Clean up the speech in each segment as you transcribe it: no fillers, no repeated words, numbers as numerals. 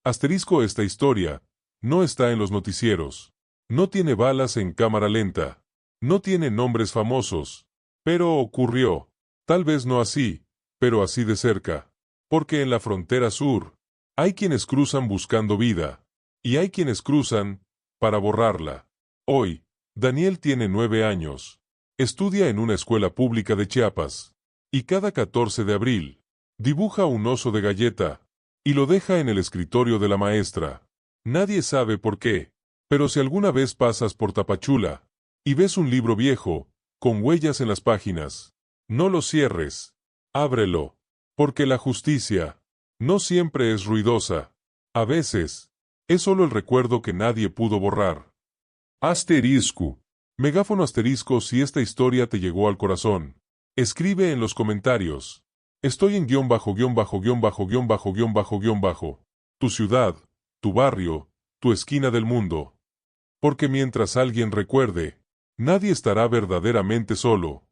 Asterisco esta historia no está en los noticieros. No tiene balas en cámara lenta. No tiene nombres famosos. Pero ocurrió. Tal vez no así, pero así de cerca. Porque en la frontera sur, hay quienes cruzan buscando vida. Y hay quienes cruzan para borrarla. Hoy, Daniel tiene 9 años. Estudia en una escuela pública de Chiapas. Y cada 14 de abril, dibuja un oso de galleta. Y lo deja en el escritorio de la maestra. Nadie sabe por qué. Pero si alguna vez pasas por Tapachula y ves un libro viejo, con huellas en las páginas, no lo cierres. Ábrelo. Porque la justicia no siempre es ruidosa. A veces, es solo el recuerdo que nadie pudo borrar. Asterisco. Megáfono asterisco si esta historia te llegó al corazón. Escribe en los comentarios. Estoy en ___________. Tu ciudad, tu barrio, tu esquina del mundo. Porque mientras alguien recuerde, nadie estará verdaderamente solo.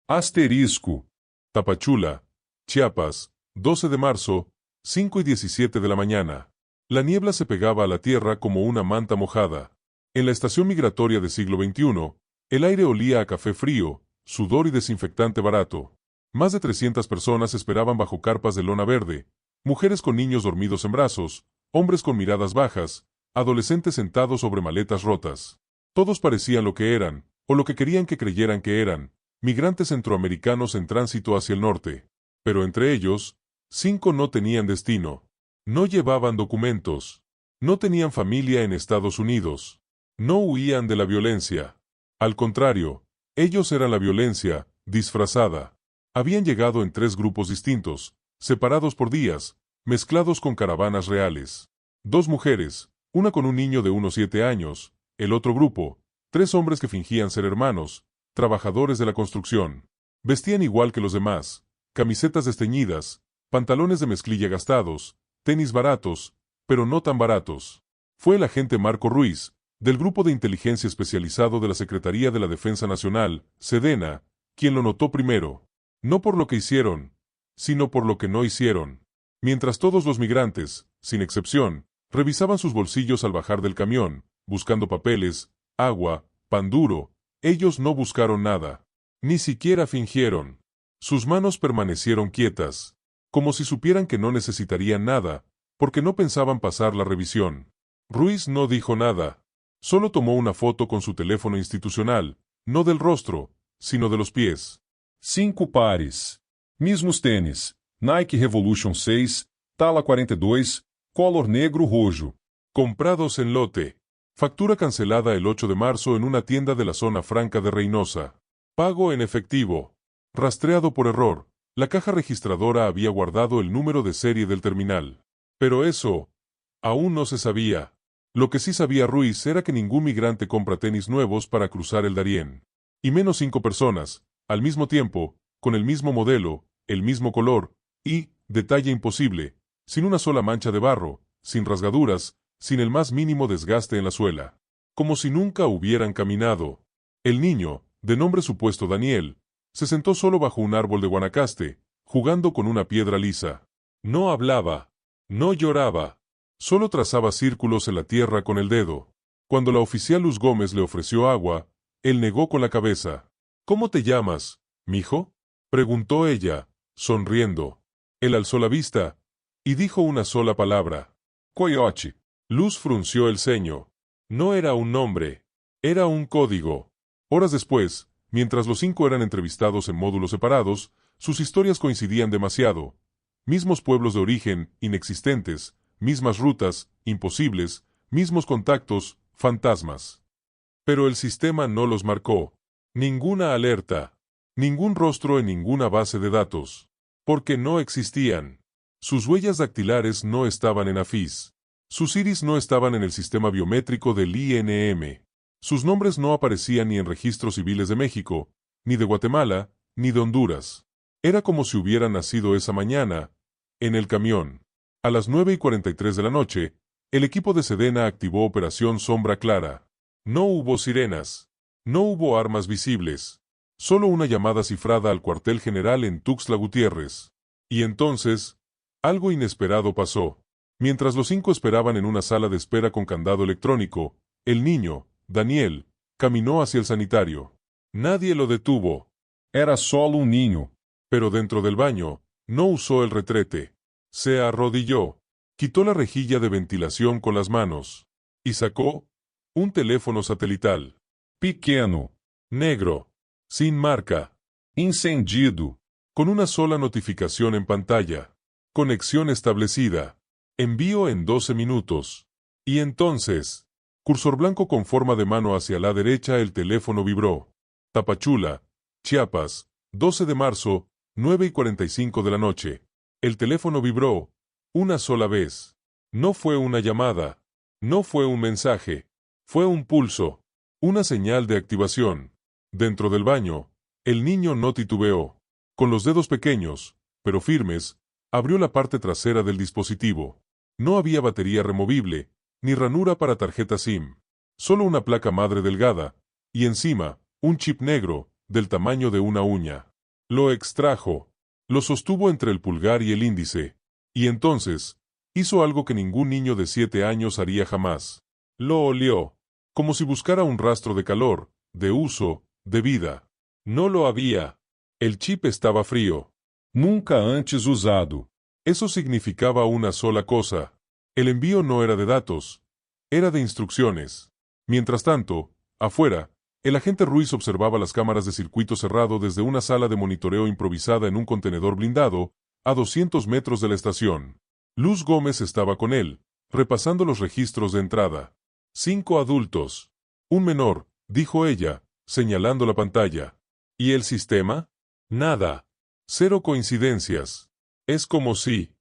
Asterisco. Tapachula, Chiapas, 12 de marzo, 5:17 de la mañana. La niebla se pegaba a la tierra como una manta mojada. En la estación migratoria del siglo XXI, el aire olía a café frío, sudor y desinfectante barato. Más de 300 personas esperaban bajo carpas de lona verde, mujeres con niños dormidos en brazos, hombres con miradas bajas, adolescentes sentados sobre maletas rotas. Todos parecían lo que eran, o lo que querían que creyeran que eran, migrantes centroamericanos en tránsito hacia el norte. Pero entre ellos, 5 no tenían destino. No llevaban documentos. No tenían familia en Estados Unidos. No huían de la violencia. Al contrario, ellos eran la violencia, disfrazada. Habían llegado en 3 grupos distintos, separados por días, mezclados con caravanas reales. 2 mujeres, una con un niño de unos 7 años, el otro grupo, 3 hombres que fingían ser hermanos, trabajadores de la construcción. Vestían igual que los demás, camisetas desteñidas, pantalones de mezclilla gastados, tenis baratos, pero no tan baratos. Fue el agente Marco Ruiz, del Grupo de Inteligencia Especializado de la Secretaría de la Defensa Nacional, SEDENA, quien lo notó primero. No por lo que hicieron, sino por lo que no hicieron. Mientras todos los migrantes, sin excepción, revisaban sus bolsillos al bajar del camión, buscando papeles, agua, pan duro, ellos no buscaron nada. Ni siquiera fingieron. Sus manos permanecieron quietas, como si supieran que no necesitarían nada, porque no pensaban pasar la revisión. Ruiz no dijo nada. Solo tomó una foto con su teléfono institucional, no del rostro, sino de los pies. 5 pares. Mismos tênis. Nike Revolution 6, tala 42, color negro rojo. Comprados en lote. Factura cancelada el 8 de marzo en una tienda de la zona franca de Reynosa. Pago en efectivo. Rastreado por error, la caja registradora había guardado el número de serie del terminal. Pero eso aún no se sabía. Lo que sí sabía Ruiz era que ningún migrante compra tenis nuevos para cruzar el Darién. Y menos 5 personas, al mismo tiempo, con el mismo modelo, el mismo color, y, detalle imposible, sin una sola mancha de barro, sin rasgaduras, sin el más mínimo desgaste en la suela. Como si nunca hubieran caminado. El niño, de nombre supuesto Daniel, se sentó solo bajo un árbol de Guanacaste, jugando con una piedra lisa. No hablaba. No lloraba. Solo trazaba círculos en la tierra con el dedo. Cuando la oficial Luz Gómez le ofreció agua, él negó con la cabeza. ¿Cómo te llamas, mijo?, preguntó ella, sonriendo. Él alzó la vista y dijo una sola palabra. Coyote. Luz frunció el ceño. No era un nombre. Era un código. Horas después, mientras los 5 eran entrevistados en módulos separados, sus historias coincidían demasiado. Mismos pueblos de origen, inexistentes, mismas rutas, imposibles, mismos contactos, fantasmas. Pero el sistema no los marcó. Ninguna alerta. Ningún rostro en ninguna base de datos. Porque no existían. Sus huellas dactilares no estaban en AFIS. Sus iris no estaban en el sistema biométrico del INM. Sus nombres no aparecían ni en registros civiles de México, ni de Guatemala, ni de Honduras. Era como si hubieran nacido esa mañana, en el camión. A las 9:43 de la noche, el equipo de SEDENA activó Operación Sombra Clara. No hubo sirenas. No hubo armas visibles. Solo una llamada cifrada al cuartel general en Tuxtla Gutiérrez. Y entonces, algo inesperado pasó. Mientras los 5 esperaban en una sala de espera con candado electrónico, el niño, Daniel, caminó hacia el sanitario. Nadie lo detuvo. Era solo um ninho. Pero dentro del baño, no usó el retrete. Se arrodilló, quitó la rejilla de ventilación con las manos y sacó un teléfono satelital. Pequeno. Negro. Sin marca. Incendido. Con una sola notificación en pantalla. Conexión establecida. Envío en 12 minutos. Y entonces, cursor blanco con forma de mano hacia la derecha, el teléfono vibró. Tapachula, Chiapas, 12 de marzo, 9:45 de la noche. El teléfono vibró una sola vez. No fue una llamada. No fue un mensaje. Fue un pulso. Una señal de activación. Dentro del baño, el niño no titubeó. Con los dedos pequeños, pero firmes, abrió la parte trasera del dispositivo. No había batería removible, ni ranura para tarjeta SIM. Solo una placa madre delgada, y encima, un chip negro, del tamaño de una uña. Lo extrajo. Lo sostuvo entre el pulgar y el índice. Y entonces, hizo algo que ningún niño de 7 años haría jamás. Lo olió. Como si buscara un rastro de calor, de uso, de vida. No lo había. El chip estaba frío. Nunca antes usado. Eso significaba una sola cosa. El envío no era de datos. Era de instrucciones. Mientras tanto, afuera, el agente Ruiz observaba las cámaras de circuito cerrado desde una sala de monitoreo improvisada en un contenedor blindado, a 200 metros de la estación. Luz Gómez estaba con él, repasando los registros de entrada. 5 adultos. Un menor, dijo ella, señalando la pantalla. ¿Y el sistema? Nada. 0 coincidencias. Es como si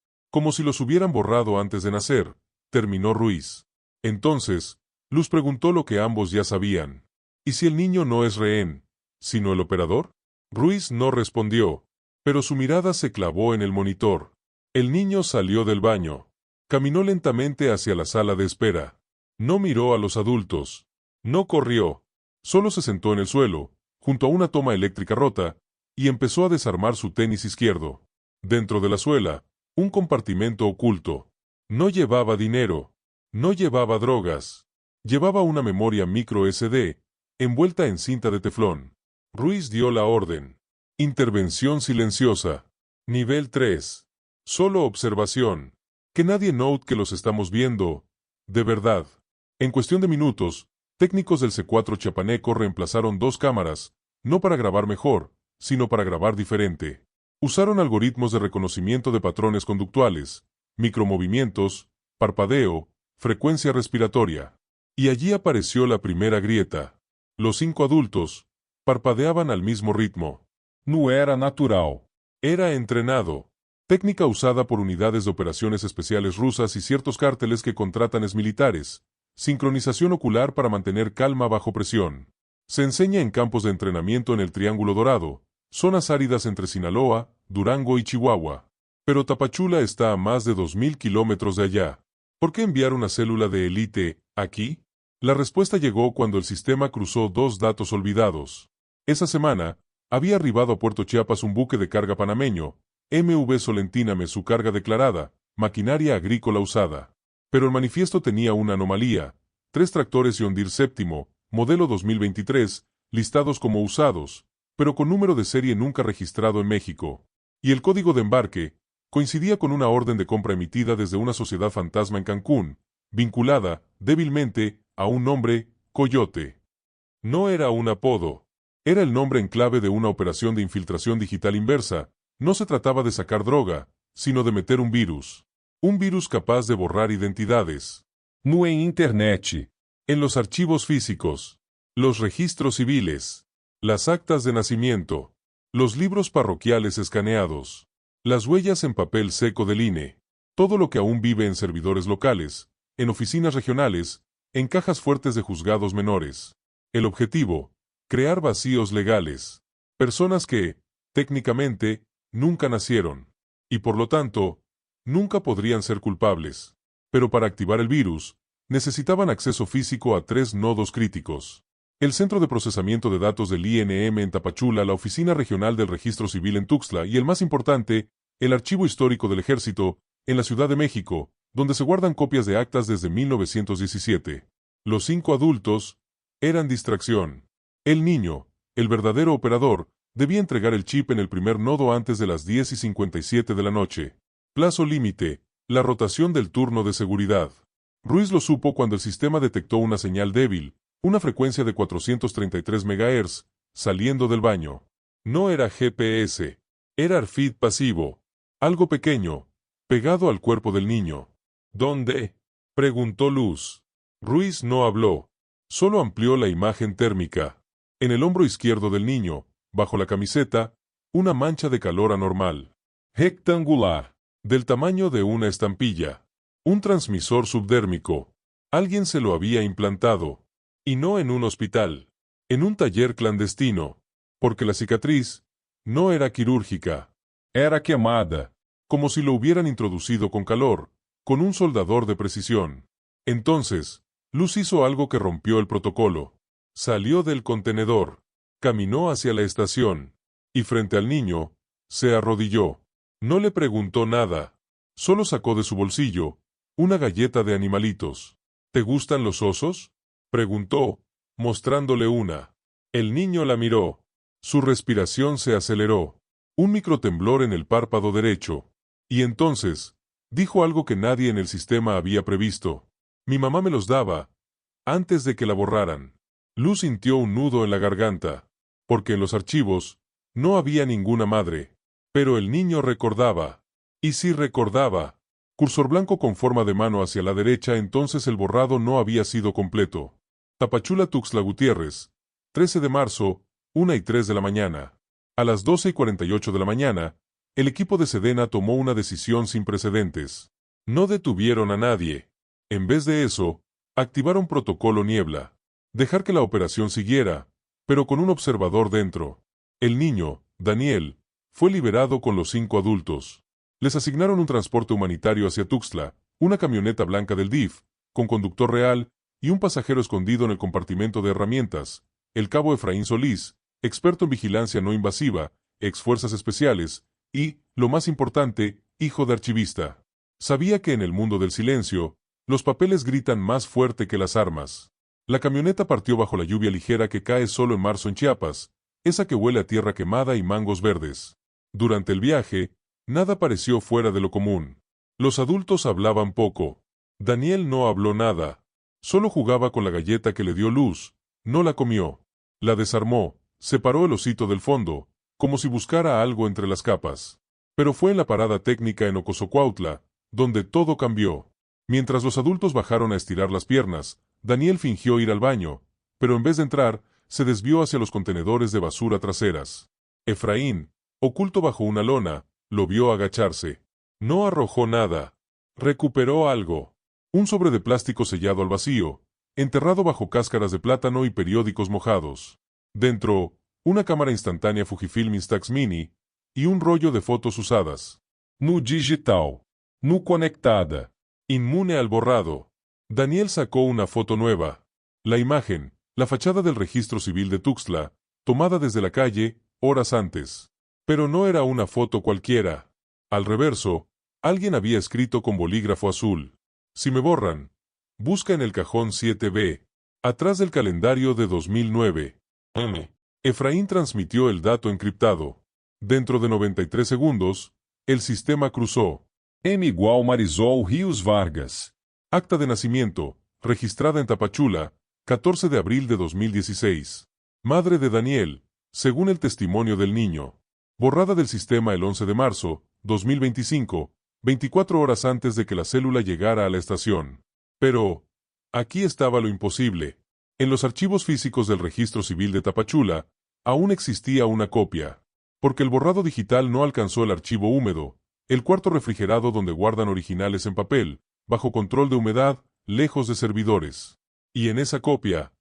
los hubieran borrado antes de nacer, terminó Ruiz. Entonces, Luz preguntó lo que ambos ya sabían. ¿Y si el niño no es rehén, sino el operador? Ruiz no respondió, pero su mirada se clavó en el monitor. El niño salió del baño. Caminó lentamente hacia la sala de espera. No miró a los adultos. No corrió. Solo se sentó en el suelo, junto a una toma eléctrica rota, y empezó a desarmar su tenis izquierdo. Dentro de la suela, un compartimento oculto. No llevaba dinero. No llevaba drogas. Llevaba una memoria micro SD, envuelta en cinta de teflón. Ruiz dio la orden. Intervención silenciosa. Nivel 3. Solo observación. Que nadie note que los estamos viendo. De verdad. En cuestión de minutos, técnicos del C4 chiapaneco reemplazaron 2 cámaras, no para grabar mejor, sino para grabar diferente. Usaron algoritmos de reconocimiento de patrones conductuales, micromovimientos, parpadeo, frecuencia respiratoria. Y allí apareció la primera grieta. Los 5 adultos parpadeaban al mismo ritmo. No era natural. Era entrenado. Técnica usada por unidades de operaciones especiales rusas y ciertos cárteles que contratan exmilitares. Sincronización ocular para mantener calma bajo presión. Se enseña en campos de entrenamiento en el Triángulo Dorado, zonas áridas entre Sinaloa, Durango y Chihuahua. Pero Tapachula está a más de 2.000 kilómetros de allá. ¿Por qué enviar una célula de élite aquí? La respuesta llegó cuando el sistema cruzó 2 datos olvidados. Esa semana, había arribado a Puerto Chiapas un buque de carga panameño, MV Solentíname, su carga declarada, maquinaria agrícola usada. Pero el manifiesto tenía una anomalía: 3 tractores John Deere séptimo, modelo 2023, listados como usados, pero con número de serie nunca registrado en México. Y el código de embarque coincidía con una orden de compra emitida desde una sociedad fantasma en Cancún, vinculada, débilmente, a un nombre, Coyote. No era un apodo. Era el nombre en clave de una operación de infiltración digital inversa. No se trataba de sacar droga, sino de meter un virus. Un virus capaz de borrar identidades. No en Internet. En los archivos físicos. Los registros civiles. Las actas de nacimiento. Los libros parroquiales escaneados. Las huellas en papel seco del INE. Todo lo que aún vive en servidores locales, en oficinas regionales, en cajas fuertes de juzgados menores. El objetivo: crear vacíos legales. Personas que, técnicamente, nunca nacieron. Y por lo tanto, nunca podrían ser culpables. Pero para activar el virus, necesitaban acceso físico a 3 nodos críticos. El Centro de Procesamiento de Datos del INM en Tapachula, la Oficina Regional del Registro Civil en Tuxtla y, el más importante, el Archivo Histórico del Ejército, en la Ciudad de México, donde se guardan copias de actas desde 1917. Los 5 adultos eran distracción. El niño, el verdadero operador, debía entregar el chip en el primer nodo antes de las 10:57 de la noche. Plazo límite, la rotación del turno de seguridad. Ruiz lo supo cuando el sistema detectó una señal débil, una frecuencia de 433 MHz, saliendo del baño. No era GPS, era RFID pasivo, algo pequeño, pegado al cuerpo del niño. ¿Dónde?, preguntó Luz. Ruiz no habló, solo amplió la imagen térmica. En el hombro izquierdo del niño, bajo la camiseta, una mancha de calor anormal. Rectangular, del tamaño de una estampilla. Un transmisor subdérmico. Alguien se lo había implantado. Y no en un hospital. En un taller clandestino. Porque la cicatriz no era quirúrgica. Era quemada. Como si lo hubieran introducido con calor, con un soldador de precisión. Entonces, Luz hizo algo que rompió el protocolo. Salió del contenedor, caminó hacia la estación, y frente al niño, se arrodilló. No le preguntó nada, solo sacó de su bolsillo una galleta de animalitos. ¿Te gustan los osos?, preguntó, mostrándole una. El niño la miró. Su respiración se aceleró. Un microtemblor en el párpado derecho. Y entonces, dijo algo que nadie en el sistema había previsto. Mi mamá me los daba, antes de que la borraran. Luz sintió un nudo en la garganta, porque en los archivos no había ninguna madre. Pero el niño recordaba. Y sí recordaba. Cursor blanco con forma de mano hacia la derecha, entonces el borrado no había sido completo. Tapachula, Tuxtla Gutiérrez, 13 de marzo, 1:03 de la mañana. A las 12:48 de la mañana, el equipo de Sedena tomó una decisión sin precedentes. No detuvieron a nadie. En vez de eso, activaron protocolo niebla. Dejar que la operación siguiera, pero con un observador dentro. El niño, Daniel, fue liberado con los 5 adultos. Les asignaron un transporte humanitario hacia Tuxtla, una camioneta blanca del DIF, con conductor real, y un pasajero escondido en el compartimento de herramientas, el cabo Efraín Solís, experto en vigilancia no invasiva, ex fuerzas especiales, y, lo más importante, hijo de archivista. Sabía que en el mundo del silencio, los papeles gritan más fuerte que las armas. La camioneta partió bajo la lluvia ligera que cae solo en marzo en Chiapas, esa que huele a tierra quemada y mangos verdes. Durante el viaje, nada pareció fuera de lo común. Los adultos hablaban poco. Daniel no habló nada. Solo jugaba con la galleta que le dio Luz. No la comió. La desarmó, separó el osito del fondo, como si buscara algo entre las capas. Pero fue en la parada técnica en Ocosocuautla, donde todo cambió. Mientras los adultos bajaron a estirar las piernas, Daniel fingió ir al baño, pero en vez de entrar, se desvió hacia los contenedores de basura traseras. Efraín, oculto bajo una lona, lo vio agacharse. No arrojó nada. Recuperó algo. Un sobre de plástico sellado al vacío, enterrado bajo cáscaras de plátano y periódicos mojados. Dentro, una cámara instantánea Fujifilm Instax Mini y un rollo de fotos usadas. No digital. No conectada. Inmune al borrado. Daniel sacó una foto nueva. La imagen, la fachada del registro civil de Tuxtla, tomada desde la calle, horas antes. Pero no era una foto cualquiera. Al reverso, alguien había escrito con bolígrafo azul. Si me borran, busca en el cajón 7B, atrás del calendario de 2009. Efraín transmitió el dato encriptado. Dentro de 93 segundos, el sistema cruzó. M igual Marisol Rios Vargas. Acta de nacimiento, registrada en Tapachula, 14 de abril de 2016. Madre de Daniel, según el testimonio del niño. Borrada del sistema el 11 de marzo, 2025, 24 horas antes de que la célula llegara a la estación. Pero, aquí estaba lo imposible. En los archivos físicos del registro civil de Tapachula, aún existía una copia. Porque el borrado digital no alcanzó el archivo húmedo, el cuarto refrigerado donde guardan originales en papel, bajo control de humedad, lejos de servidores. Y en esa copia,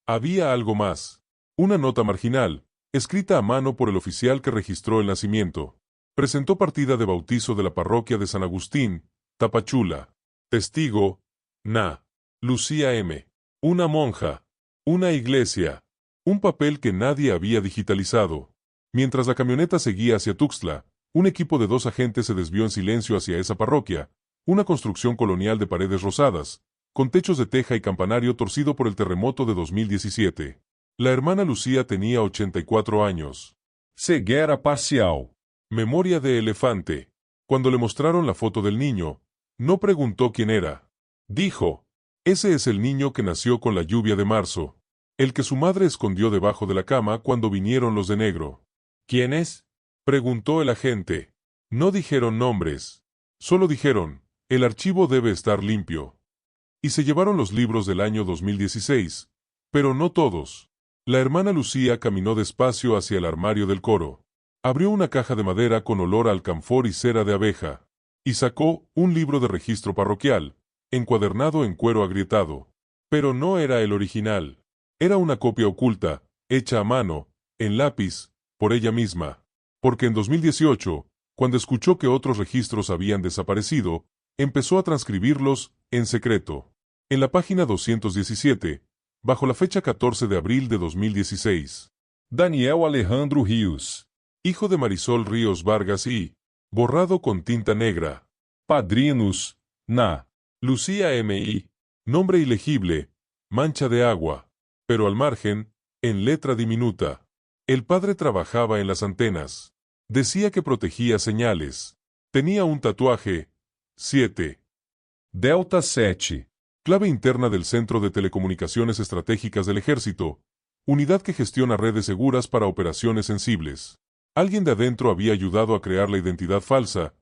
había algo más. Una nota marginal, escrita a mano por el oficial que registró el nacimiento. Presentó partida de bautizo de la parroquia de San Agustín, Tapachula. Testigo, Na. Lucía M. Una monja. Una iglesia. Un papel que nadie había digitalizado. Mientras la camioneta seguía hacia Tuxtla, un equipo de 2 agentes se desvió en silencio hacia esa parroquia, Una construcción colonial de paredes rosadas, con techos de teja y campanario torcido por el terremoto de 2017. La hermana Lucía tenía 84 años. Ceguera parcial. Memoria de elefante. Cuando le mostraron la foto del niño, no preguntó quién era. Dijo, ese es el niño que nació con la lluvia de marzo. El que su madre escondió debajo de la cama cuando vinieron los de negro. ¿Quién es? Preguntó el agente. No dijeron nombres. Solo dijeron, el archivo debe estar limpio. Y se llevaron los libros del año 2016. Pero no todos. La hermana Lucía caminó despacio hacia el armario del coro. Abrió una caja de madera con olor a alcanfor y cera de abeja. Y sacó un libro de registro parroquial, encuadernado en cuero agrietado. Pero no era el original. Era una copia oculta, hecha a mano, en lápiz, por ella misma. Porque en 2018, cuando escuchó que otros registros habían desaparecido, empezó a transcribirlos, en secreto. En la página 217, bajo la fecha 14 de abril de 2016. Daniel Alejandro Rios. Hijo de Marisol Ríos Vargas y, borrado con tinta negra. Padrinos, na. Lucía M.I. Nombre ilegible, mancha de agua. Pero al margen, en letra diminuta. El padre trabajaba en las antenas. Decía que protegía señales. Tenía un tatuaje. 7. Delta 7. Clave interna del Centro de Telecomunicaciones Estratégicas del Ejército. Unidad que gestiona redes seguras para operaciones sensibles. Alguien de adentro había ayudado a crear la identidad falsa.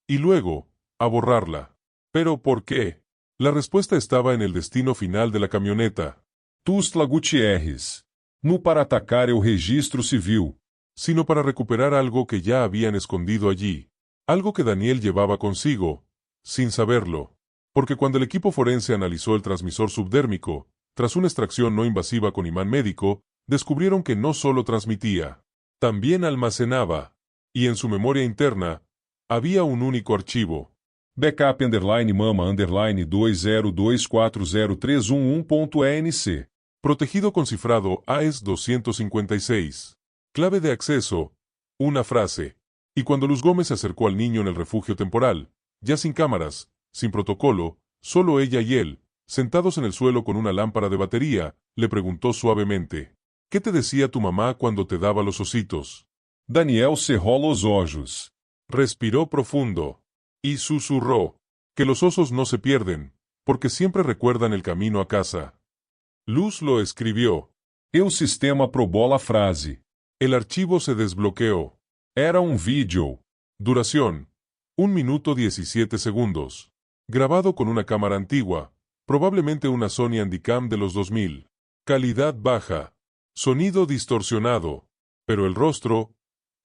Y luego, a borrarla. ¿Pero por qué? La respuesta estaba en el destino final de la camioneta. Tustla Gutierrez. No para atacar el registro civil. Sino para recuperar algo que ya habían escondido allí. Algo que Daniel llevaba consigo, sin saberlo. Porque cuando el equipo forense analizó el transmisor subdérmico, tras una extracción no invasiva con imán médico, descubrieron que no solo transmitía, también almacenaba. Y en su memoria interna, había un único archivo. Backup _mama _20240311.enc. Protegido con cifrado AES 256. Clave de acceso. Una frase. Y cuando Luz Gómez se acercó al niño en el refugio temporal, ya sin cámaras, sin protocolo, solo ella y él, sentados en el suelo con una lámpara de batería, le preguntó suavemente, ¿qué te decía tu mamá cuando te daba los ositos? Daniel cerró los ojos. Respiró profundo. Y susurró, que los osos no se pierden, porque siempre recuerdan el camino a casa. Luz lo escribió. El sistema aprobó la frase. El archivo se desbloqueó. Era un vídeo. Duración. 1 minuto 17 segundos. Grabado con una cámara antigua, probablemente una Sony Handycam de los 2000. Calidad baja. Sonido distorsionado. Pero el rostro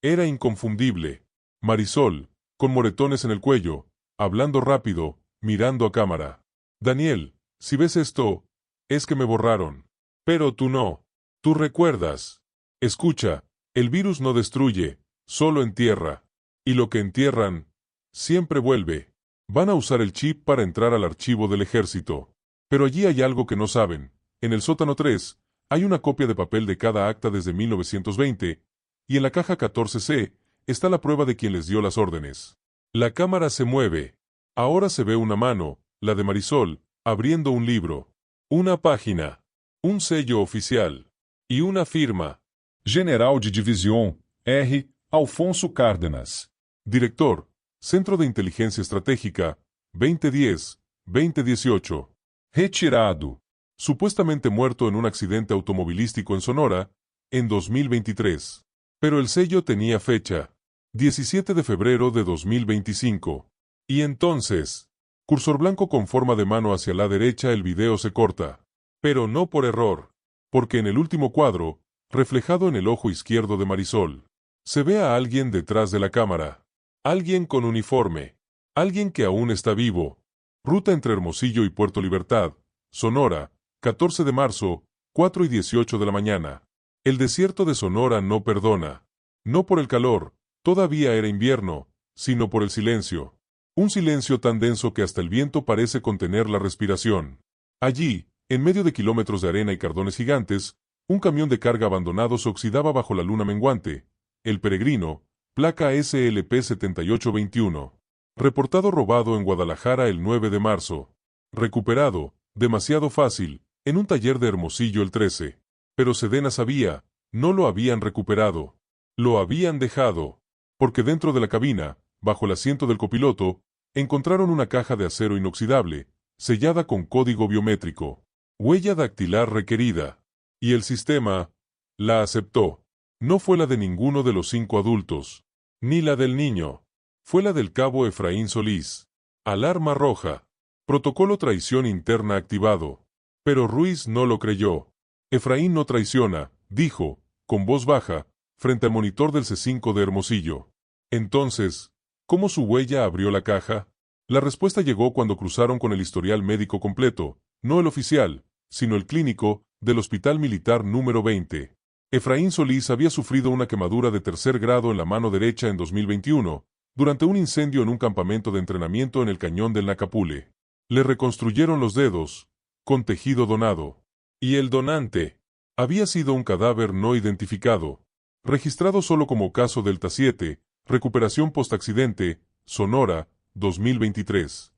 era inconfundible. Marisol, con moretones en el cuello, hablando rápido, mirando a cámara. Daniel, si ves esto, es que me borraron. Pero tú no. Tú recuerdas. Escucha, el virus no destruye, solo entierra. Y lo que entierran, siempre vuelve. Van a usar el chip para entrar al archivo del ejército. Pero allí hay algo que no saben. En el sótano 3, hay una copia de papel de cada acta desde 1920, y en la caja 14C, está la prueba de quien les dio las órdenes. La cámara se mueve. Ahora se ve una mano, la de Marisol, abriendo un libro. Una página. Un sello oficial. Y una firma. General de División, R. Alfonso Cárdenas. Director, Centro de Inteligencia Estratégica, 2010-2018. Retirado. Supuestamente muerto en un accidente automovilístico en Sonora, en 2023. Pero el sello tenía fecha. 17 de febrero de 2025. Y entonces, cursor blanco con forma de mano hacia la derecha, el video se corta. Pero no por error, porque en el último cuadro, reflejado en el ojo izquierdo de Marisol, se ve a alguien detrás de la cámara. Alguien con uniforme. Alguien que aún está vivo. Ruta entre Hermosillo y Puerto Libertad, Sonora, 14 de marzo, 4:18 de la mañana. El desierto de Sonora no perdona. No por el calor, todavía era invierno, sino por el silencio. Un silencio tan denso que hasta el viento parece contener la respiración. Allí, en medio de kilómetros de arena y cardones gigantes, un camión de carga abandonado se oxidaba bajo la luna menguante. El Peregrino, placa SLP 7821. Reportado robado en Guadalajara el 9 de marzo. Recuperado, demasiado fácil, en un taller de Hermosillo el 13. Pero Sedena sabía, no lo habían recuperado. Lo habían dejado. Porque dentro de la cabina, bajo el asiento del copiloto, encontraron una caja de acero inoxidable, sellada con código biométrico. Huella dactilar requerida. Y el sistema la aceptó. No fue la de ninguno de los 5 adultos, ni la del niño. Fue la del cabo Efraín Solís. Alarma roja. Protocolo traición interna activado. Pero Ruiz no lo creyó. Efraín no traiciona, dijo, con voz baja, frente al monitor del C5 de Hermosillo. Entonces, ¿cómo su huella abrió la caja? La respuesta llegó cuando cruzaron con el historial médico completo, no el oficial, sino el clínico, del Hospital Militar número 20. Efraín Solís había sufrido una quemadura de 3er grado en la mano derecha en 2021, durante un incendio en un campamento de entrenamiento en el cañón del Nacapule. Le reconstruyeron los dedos, con tejido donado. Y el donante había sido un cadáver no identificado, registrado solo como caso Delta 7, recuperación post-accidente, Sonora, 2023.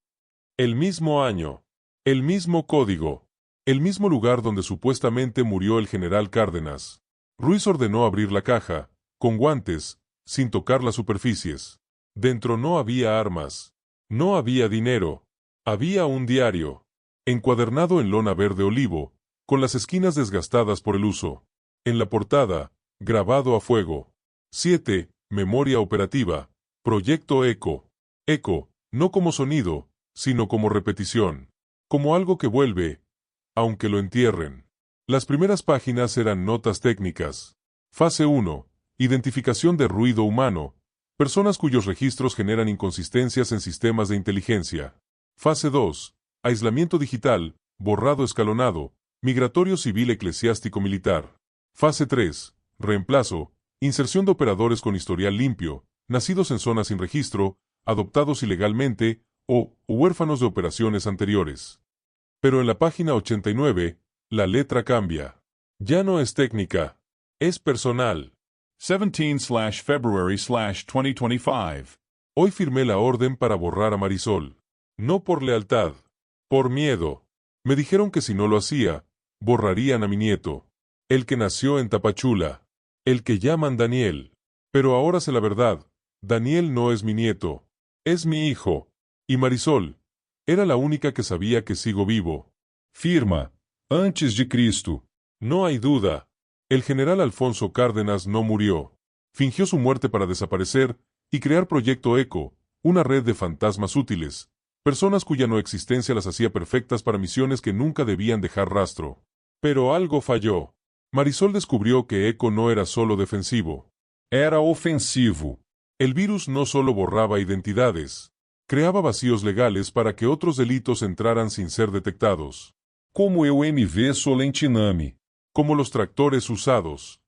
El mismo año, el mismo código, el mismo lugar donde supuestamente murió el general Cárdenas. Ruiz ordenó abrir la caja, con guantes, sin tocar las superficies. Dentro no había armas, no había dinero, había un diario, encuadernado en lona verde olivo, con las esquinas desgastadas por el uso. En la portada, grabado a fuego. 7. Memoria operativa. Proyecto Eco. Eco, no como sonido, sino como repetición. Como algo que vuelve, aunque lo entierren. Las primeras páginas eran notas técnicas. Fase 1. Identificación de ruido humano. Personas cuyos registros generan inconsistencias en sistemas de inteligencia. Fase 2. Aislamiento digital, borrado escalonado, migratorio civil eclesiástico militar. Fase 3. Reemplazo, inserción de operadores con historial limpio, nacidos en zonas sin registro, adoptados ilegalmente, o huérfanos de operaciones anteriores. Pero en la página 89, la letra cambia. Ya no es técnica, es personal. 17/February/2025. Hoy firmé la orden para borrar a Marisol. No por lealtad, por miedo. Me dijeron que si no lo hacía, borrarían a mi nieto. El que nació en Tapachula. El que llaman Daniel. Pero ahora sé la verdad. Daniel no es mi nieto. Es mi hijo. Y Marisol era la única que sabía que sigo vivo. Firma. Antes de Cristo. No hay duda. El general Alfonso Cárdenas no murió. Fingió su muerte para desaparecer y crear Proyecto Eco, una red de fantasmas útiles, personas cuya no existencia las hacía perfectas para misiones que nunca debían dejar rastro. Pero algo falló. Marisol descubrió que Eco no era solo defensivo. Era ofensivo. El virus no solo borraba identidades, creaba vacíos legales para que otros delitos entraran sin ser detectados. Como el MV Solentiname. Como los tractores usados.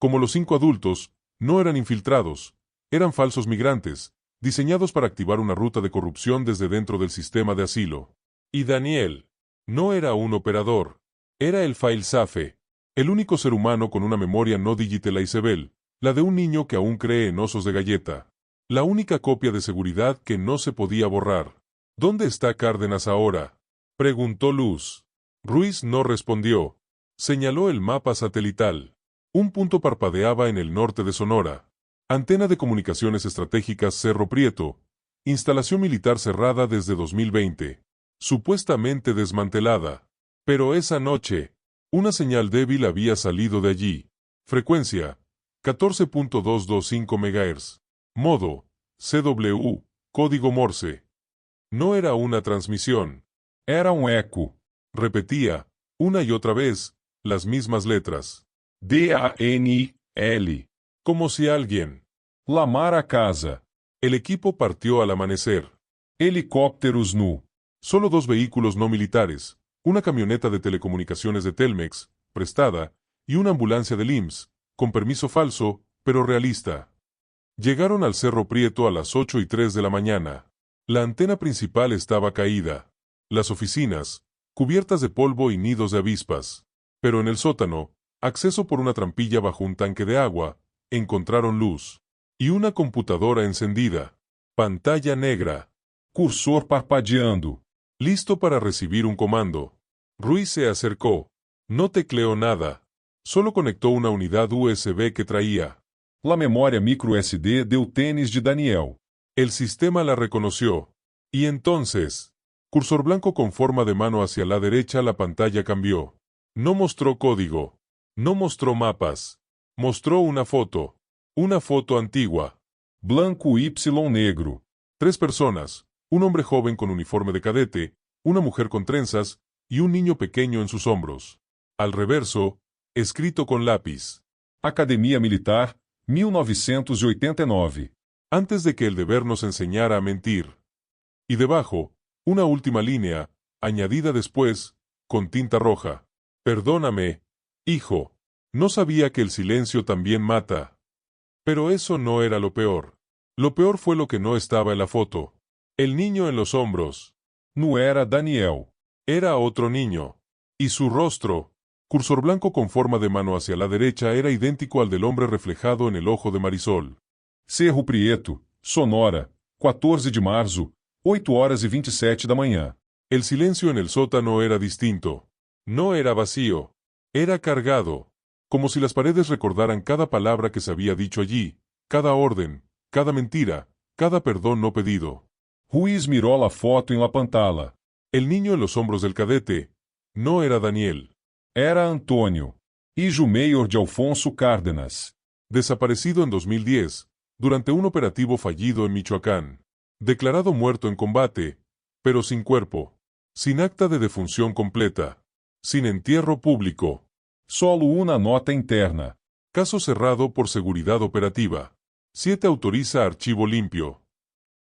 Como los 5 adultos, no eran infiltrados, eran falsos migrantes, diseñados para activar una ruta de corrupción desde dentro del sistema de asilo. Y Daniel no era un operador, era el Failsafe, el único ser humano con una memoria no digitalizable, la de un niño que aún cree en osos de galleta. La única copia de seguridad que no se podía borrar. ¿Dónde está Cárdenas ahora?, preguntó Luz. Ruiz no respondió. Señaló el mapa satelital. Un punto parpadeaba en el norte de Sonora. Antena de comunicaciones estratégicas Cerro Prieto. Instalación militar cerrada desde 2020. Supuestamente desmantelada. Pero esa noche, una señal débil había salido de allí. Frecuencia, 14.225 MHz. Modo, CW, código Morse. No era una transmisión. Era un eco. Repetía, una y otra vez, las mismas letras. DANL. Como si alguien Lamar a casa. El equipo partió al amanecer. Helicópteros nu. Solo 2 vehículos no militares, una camioneta de telecomunicaciones de Telmex, prestada, y una ambulancia del IMSS, con permiso falso, pero realista. Llegaron al Cerro Prieto a las 8:03 de la mañana. La antena principal estaba caída. Las oficinas, cubiertas de polvo y nidos de avispas. Pero en el sótano, acceso por una trampilla bajo un tanque de agua, encontraron luz. Y una computadora encendida. Pantalla negra. Cursor parpadeando. Listo para recibir un comando. Ruiz se acercó. No tecleó nada. Solo conectó una unidad USB que traía. La memória micro SD deu tênis de Daniel. El sistema la reconoció. Y entonces, cursor blanco con forma de mano hacia la derecha, la pantalla cambió. No mostró código. No mostró mapas. Mostró una foto. Una foto antigua. Blanco Y negro. 3 personas. Un hombre joven con uniforme de cadete, una mujer con trenzas y un niño pequeño en sus hombros. Al reverso, escrito con lápiz. Academia Militar, 1989. Antes de que el deber nos enseñara a mentir. Y debajo, una última línea, añadida después, con tinta roja. Perdóname, hijo. No sabía que el silencio también mata. Pero eso no era lo peor. Lo peor fue lo que no estaba en la foto. El niño en los hombros. No era Daniel. Era otro niño. Y su rostro, cursor blanco con forma de mano hacia la derecha, era idéntico al del hombre reflejado en el ojo de Marisol. Cerro Prieto, Sonora, 14 de março, 8h27 da manhã. El silencio en el sótano era distinto. No era vacío. Era cargado. Como si las paredes recordaran cada palabra que se había dicho allí, cada orden, cada mentira, cada perdón no pedido. Ruiz miró la foto en la pantalla. El niño en los hombros del cadete no era Daniel. Era Antônio, hijo mayor de Alfonso Cárdenas. Desaparecido en 2010, durante un operativo fallido en Michoacán. Declarado muerto en combate, pero sin cuerpo. Sin acta de defunción completa. Sin entierro público. Solo una nota interna. Caso cerrado por seguridad operativa. 7 autoriza archivo limpio.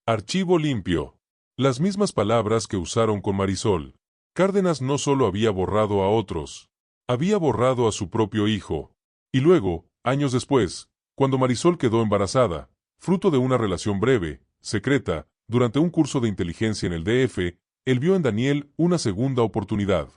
Archivo limpio. Las mismas palabras que usaron con Marisol. Cárdenas no solo había borrado a otros, había borrado a su propio hijo. Y luego, años después, cuando Marisol quedó embarazada, fruto de una relación breve, secreta, durante un curso de inteligencia en el DF, él vio en Daniel una segunda oportunidad.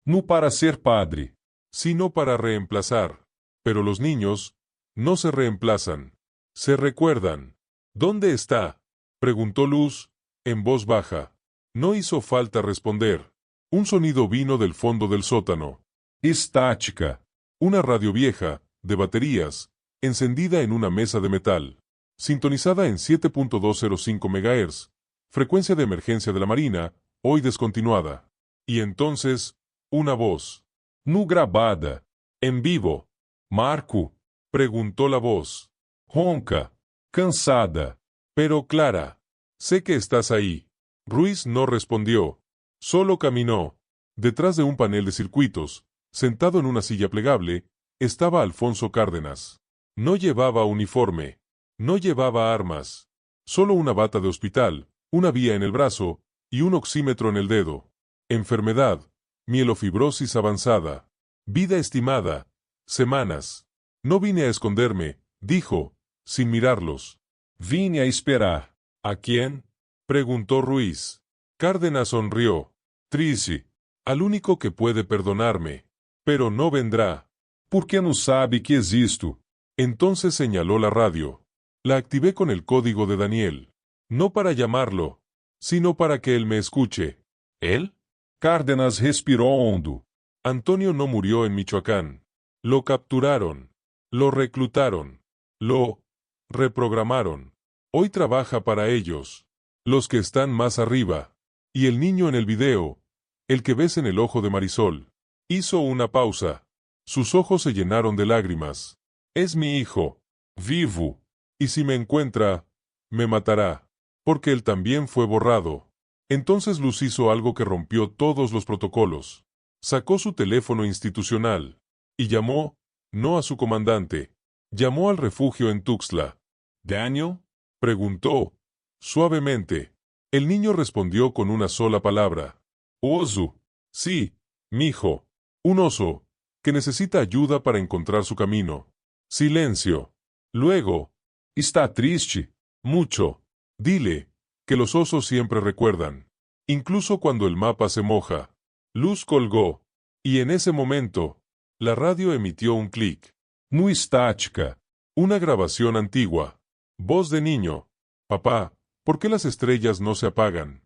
No para ser padre, sino para reemplazar. Pero los niños no se reemplazan, se recuerdan. ¿Dónde está?, preguntó Luz, en voz baja. No hizo falta responder. Un sonido vino del fondo del sótano. Estática. Una radio vieja, de baterías, encendida en una mesa de metal. Sintonizada en 7.205 MHz, frecuencia de emergencia de la Marina, hoy descontinuada. Y entonces, una voz. No grabada. En vivo. Marco. Preguntó la voz. Ronca. Cansada. Pero clara. Sé que estás ahí. Ruiz no respondió. Solo caminó. Detrás de un panel de circuitos, sentado en una silla plegable, estaba Alfonso Cárdenas. No llevaba uniforme. No llevaba armas. Solo una bata de hospital, una vía en el brazo y un oxímetro en el dedo. Enfermedad. Mielofibrosis avanzada. Vida estimada. Semanas. No vine a esconderme, dijo, sin mirarlos. Vine a esperar. ¿A quién?, preguntó Ruiz. Cárdenas sonrió. Triste. Al único que puede perdonarme. Pero no vendrá. Porque no sabe que existo. Entonces señaló la radio. La activé con el código de Daniel. No para llamarlo, sino para que él me escuche. ¿Él? Cárdenas respiró hondo. Antonio no murió en Michoacán. Lo capturaron. Lo reclutaron. Lo reprogramaron. Hoy trabaja para ellos. Los que están más arriba. Y el niño en el video, el que ves en el ojo de Marisol, hizo una pausa. Sus ojos se llenaron de lágrimas. Es mi hijo. Vivo. Y si me encuentra, me matará. Porque él también fue borrado. Entonces Luz hizo algo que rompió todos los protocolos. Sacó su teléfono institucional. Y llamó, no a su comandante. Llamó al refugio en Tuxtla. ¿Daniel?, preguntó, suavemente. El niño respondió con una sola palabra. Oso. Sí, mijo. Un oso, que necesita ayuda para encontrar su camino. Silencio. Luego. ¿Está triste? Mucho. Dile, que los osos siempre recuerdan. Incluso cuando el mapa se moja. Luz colgó. Y en ese momento, la radio emitió un clic. No estática. Una grabación antigua. Voz de niño. Papá, ¿Por qué las estrellas no se apagan?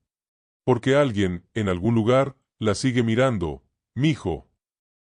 Porque alguien, en algún lugar, las sigue mirando, mijo.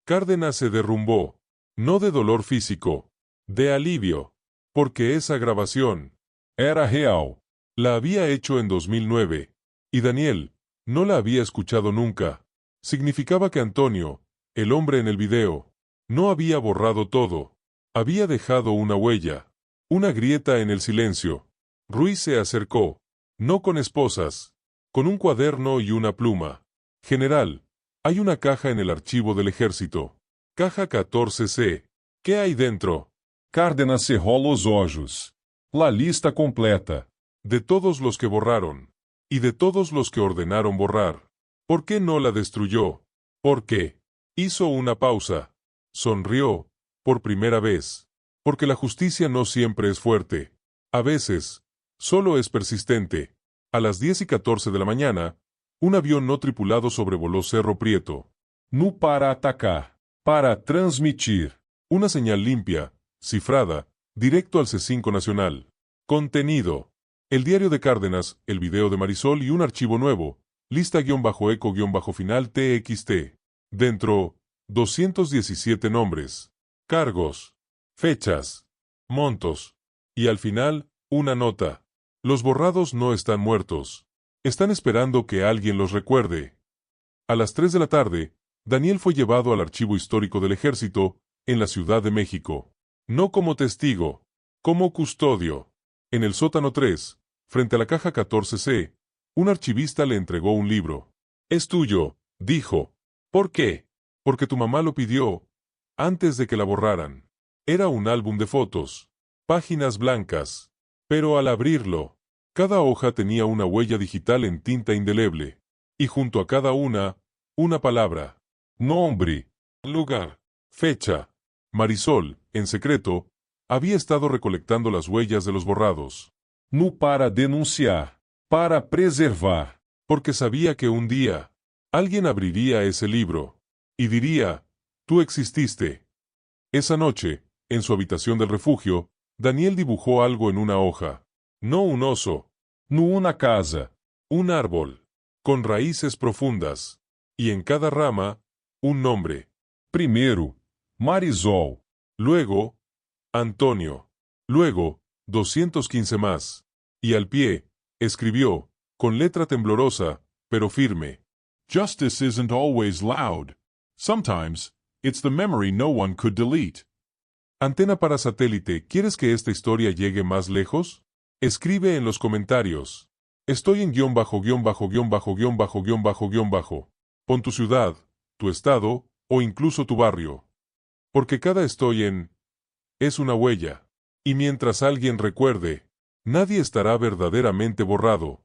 Cárdenas se derrumbó. No de dolor físico. De alivio. Porque esa grabación Era real. la había hecho en 2009. Y Daniel no la había escuchado nunca. Significaba que Antonio, el hombre en el video, no había borrado todo. Había dejado una huella. Una grieta en el silencio. Ruiz se acercó. No con esposas. Con un cuaderno y una pluma. General, hay una caja en el archivo del ejército. Caja 14C. ¿Qué hay dentro? Cárdenas cerró los ojos. La lista completa. De todos los que borraron. Y de todos los que ordenaron borrar. ¿Por qué no la destruyó? ¿Por qué? Hizo una pausa. Sonrió. Por primera vez. Porque la justicia no siempre es fuerte. A veces, solo es persistente. A las 10:14 de la mañana, un avión no tripulado sobrevoló Cerro Prieto. No para atacar. Para transmitir. Una señal limpia, cifrada, directo al C5 Nacional. Contenido. El diario de Cárdenas, el video de Marisol y un archivo nuevo. Lista-eco-final TXT. Dentro, 217 nombres. Cargos. Fechas. Montos. Y al final, una nota. Los borrados no están muertos. Están esperando que alguien los recuerde. A las 3 de la tarde, Daniel fue llevado al Archivo Histórico del Ejército, en la Ciudad de México. No como testigo, como custodio. En el sótano 3, frente a la caja 14C, un archivista le entregó un libro. «Es tuyo», dijo. «¿Por qué?» «Porque tu mamá lo pidió, antes de que la borraran». Era un álbum de fotos. Páginas blancas. Pero al abrirlo, cada hoja tenía una huella digital en tinta indeleble. Y junto a cada una palabra. Nombre. Lugar. Fecha. Marisol, en secreto, había estado recolectando las huellas de los borrados. No para denunciar. Para preservar. Porque sabía que un día, alguien abriría ese libro. Y diría, tú exististe. Esa noche, en su habitación del refugio, Daniel dibujó algo en una hoja. No un oso. No una casa. Un árbol. Con raíces profundas. Y en cada rama, un nombre. Primero, Marisol. Luego, Antonio. Luego, 215 más. Y al pie, escribió, con letra temblorosa, pero firme. Justice isn't always loud. Sometimes, it's the memory no one could delete. Antena para satélite, ¿quieres que esta historia llegue más lejos? Escribe en los comentarios. Estoy en __________. Pon tu ciudad, tu estado, o incluso tu barrio. Porque cada estoy en es una huella. Y mientras alguien recuerde, nadie estará verdaderamente borrado.